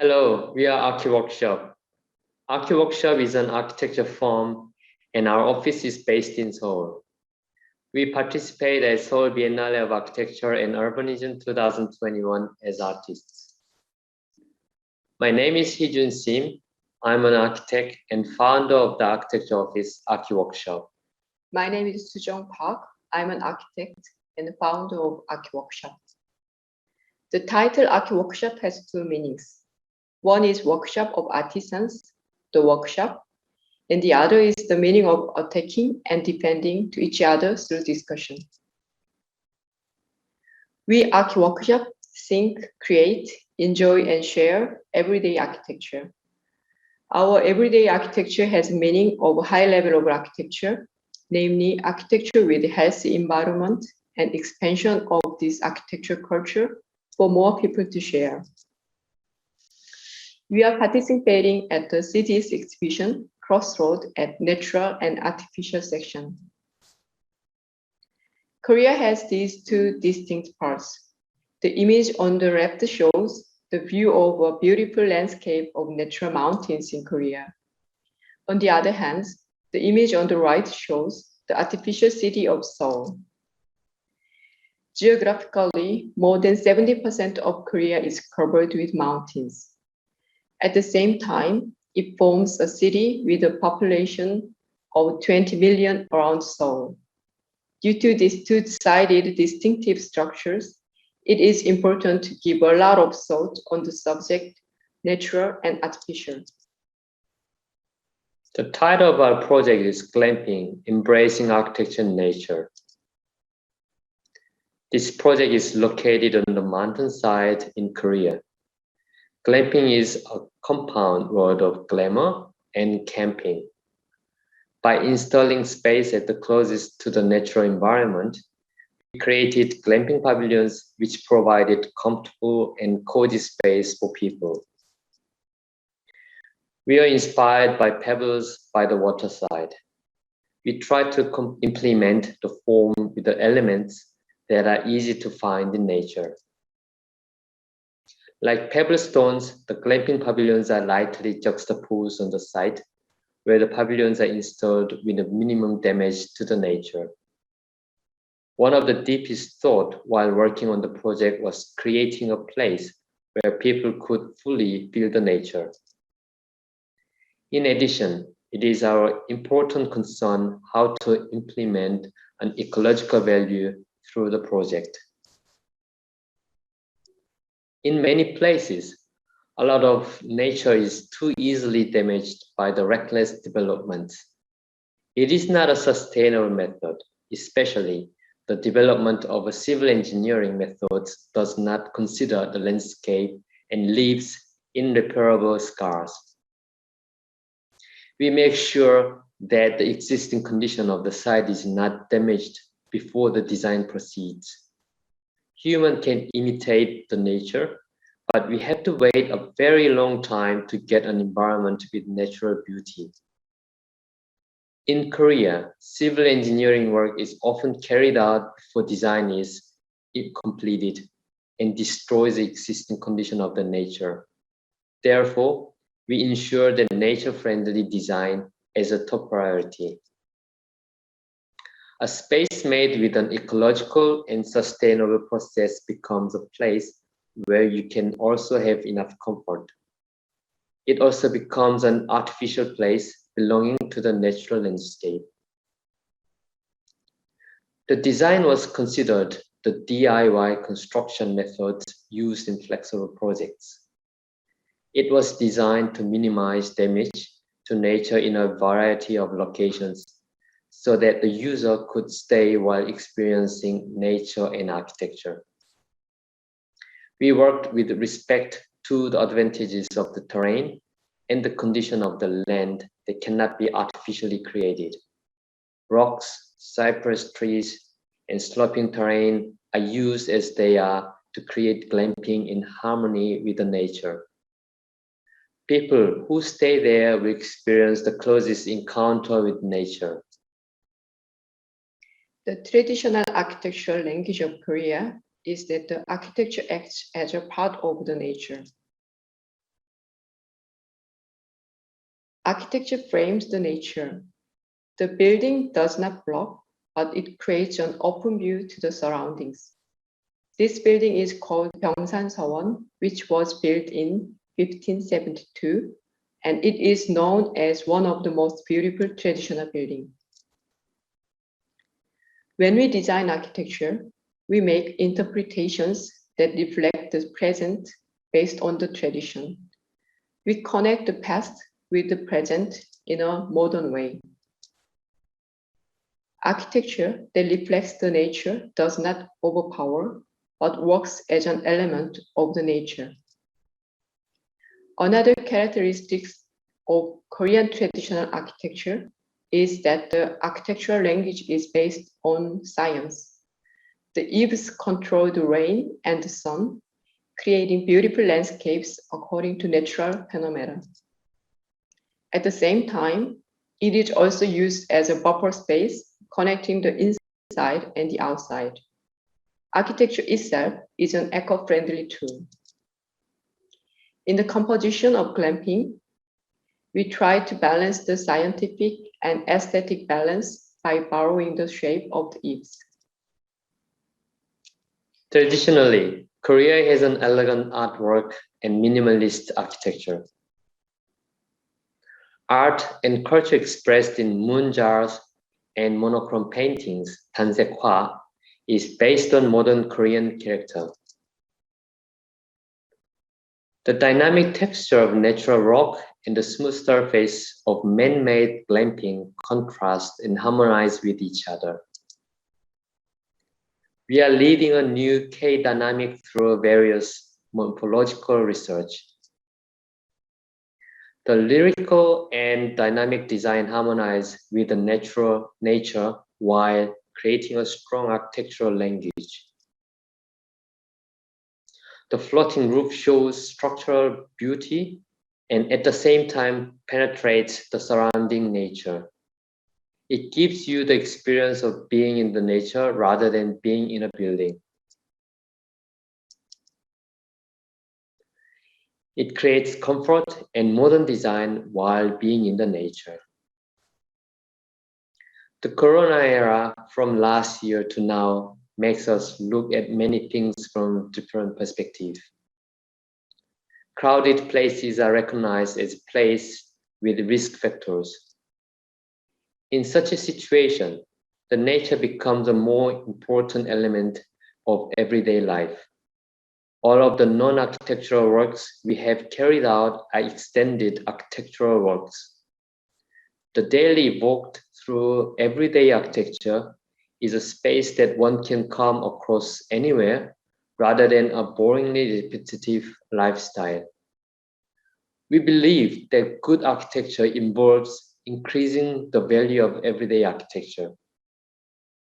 Hello, we are ArchiWorkshop. ArchiWorkshop is an architecture firm and our office is based in Seoul. We participate at Seoul Biennale of Architecture and Urbanism 2021 as artists. My name is Hee-Jun Sim. I'm an architect and founder of the architecture office ArchiWorkshop. My name is Su-Jeong Park. I'm an architect and founder of ArchiWorkshop. The title ArchiWorkshop has two meanings. One is workshop of artisans, the workshop, and the other is the meaning of attacking and defending to each other through discussion. We ArchiWorkshop think, create, enjoy, and share everyday architecture. Our everyday architecture has meaning of high level of architecture, namely architecture with healthy environment and expansion of this architecture culture for more people to share. We are participating at the cities exhibition, Crossroad at natural and artificial section. Korea has these two distinct parts. The image on the left shows the view of a beautiful landscape of natural mountains in Korea. On the other hand, the image on the right shows the artificial city of Seoul. Geographically, more than 70% of Korea is covered with mountains. At the same time, it forms a city with a population of 20 million around Seoul. Due to these two-sided distinctive structures, it is important to give a lot of thought on the subject, natural and artificial. The title of our project is Glamping, Embracing Architecture and Nature. This project is located on the mountainside in Korea. Glamping is a compound word of glamour and camping. By installing space at the closest to the natural environment, we created glamping pavilions which provided comfortable and cozy space for people. We are inspired by pebbles by the waterside. We try to implement the form with the elements that are easy to find in nature. Like pebble stones, the glamping pavilions are lightly juxtaposed on the site, where the pavilions are installed with a minimum damage to the nature. One of the deepest thoughts while working on the project was creating a place where people could fully feel the nature. In addition, it is our important concern how to implement an ecological value through the project. In many places, a lot of nature is too easily damaged by the reckless development. It is not a sustainable method, especially the development of a civil engineering methods does not consider the landscape and leaves irreparable scars. We make sure that the existing condition of the site is not damaged before the design proceeds. Humans can imitate the nature, but we have to wait a very long time to get an environment with natural beauty. In Korea, civil engineering work is often carried out before design is completed and destroys the existing condition of the nature. Therefore, we ensure that nature-friendly design is a top priority. A space made with an ecological and sustainable process becomes a place where you can also have enough comfort. It also becomes an artificial place belonging to the natural landscape. The design was considered the DIY construction method used in flexible projects. It was designed to minimize damage to nature in a variety of locations so that the user could stay while experiencing nature and architecture. We worked with respect to the advantages of the terrain and the condition of the land that cannot be artificially created. Rocks, cypress trees, and sloping terrain are used as they are to create glamping in harmony with the nature. People who stay there will experience the closest encounter with nature. The traditional architectural language of Korea is that the architecture acts as a part of the nature. Architecture frames the nature. The building does not block, but it creates an open view to the surroundings. This building is called Byungsan-Sewon, which was built in 1572, and it is known as one of the most beautiful traditional buildings. When we design architecture, we make interpretations that reflect the present based on the tradition. We connect the past with the present in a modern way. Architecture that reflects the nature does not overpower, but works as an element of the nature. Another characteristic of Korean traditional architecture is that the architectural language is based on science. The eaves control the rain and the sun, creating beautiful landscapes according to natural phenomena. At the same time, it is also used as a buffer space, connecting the inside and the outside. Architecture itself is an eco-friendly tool. In the composition of glamping, we try to balance the scientific and aesthetic balance by borrowing the shape of the eaves. Traditionally, Korea has an elegant artwork and minimalist architecture. Art and culture expressed in moon jars and monochrome paintings, 단색화, is based on modern Korean character. The dynamic texture of natural rock and the smooth surface of man-made glamping contrast and harmonize with each other. We are leading a new K-dynamic through various morphological research. The lyrical and dynamic design harmonize with the natural nature while creating a strong architectural language. The floating roof shows structural beauty and at the same time penetrates the surrounding nature. It gives you the experience of being in the nature rather than being in a building. It creates comfort and modern design while being in the nature. The Corona era from last year to now makes us look at many things from different perspectives. Crowded places are recognized as places with risk factors. In such a situation, the nature becomes a more important element of everyday life. All of the non-architectural works we have carried out are extended architectural works. The daily walk through everyday architecture is a space that one can come across anywhere rather than a boringly repetitive lifestyle. We believe that good architecture involves increasing the value of everyday architecture.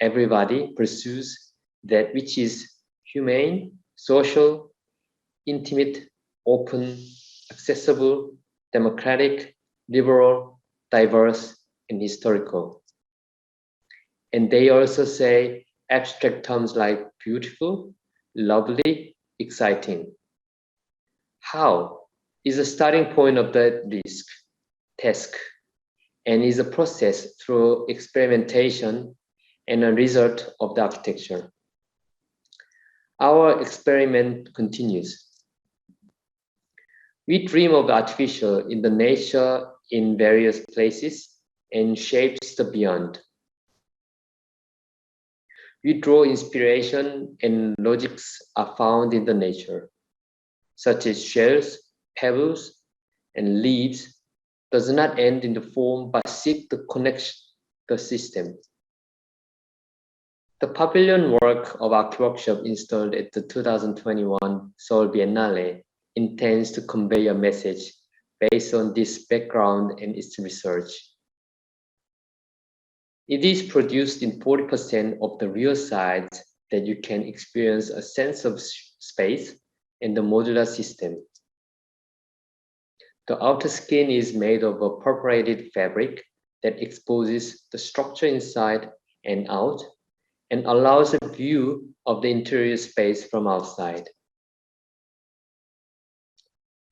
Everybody pursues that which is humane, social, intimate, open, accessible, democratic, liberal, diverse, and historical. And they also say abstract terms like beautiful, lovely, exciting. How is the starting point of that task, and is a process through experimentation and a result of the architecture. Our experiment continues. We dream of artificial in the nature in various places and shapes the beyond. We draw inspiration and logics are found in the nature, such as shells, pebbles, and leaves does not end in the form but seek to connect the system. The pavilion work of ArchiWorkshop installed at the 2021 Seoul Biennale intends to convey a message based on this background and its research. It is produced in 40% of the real sites that you can experience a sense of space and the modular system. The outer skin is made of a perforated fabric that exposes the structure inside and out and allows a view of the interior space from outside.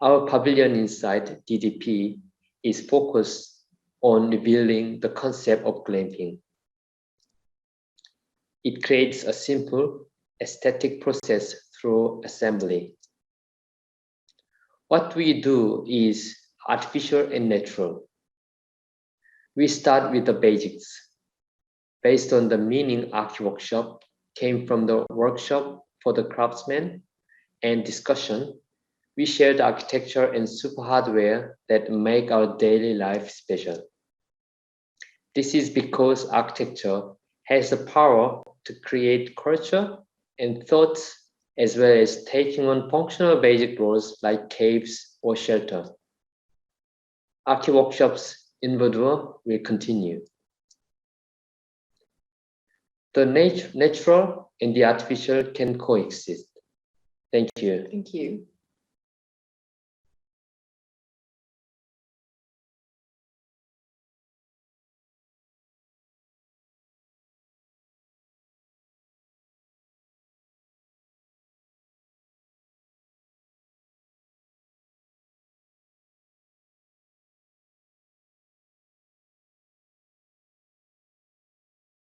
Our pavilion inside DDP is focused on revealing the concept of glamping. It creates a simple aesthetic process through assembly. What we do is artificial and natural. We start with the basics. Based on the meaning ArchiWorkshop came from the workshop for the craftsmen and discussion, we share the architecture and super hardware that make our daily life special. This is because architecture has the power to create culture and thoughts, as well as taking on functional basic roles like caves or shelter. ArchiWorkshop's endeavor will continue. The natural and the artificial can coexist. Thank you. Thank you.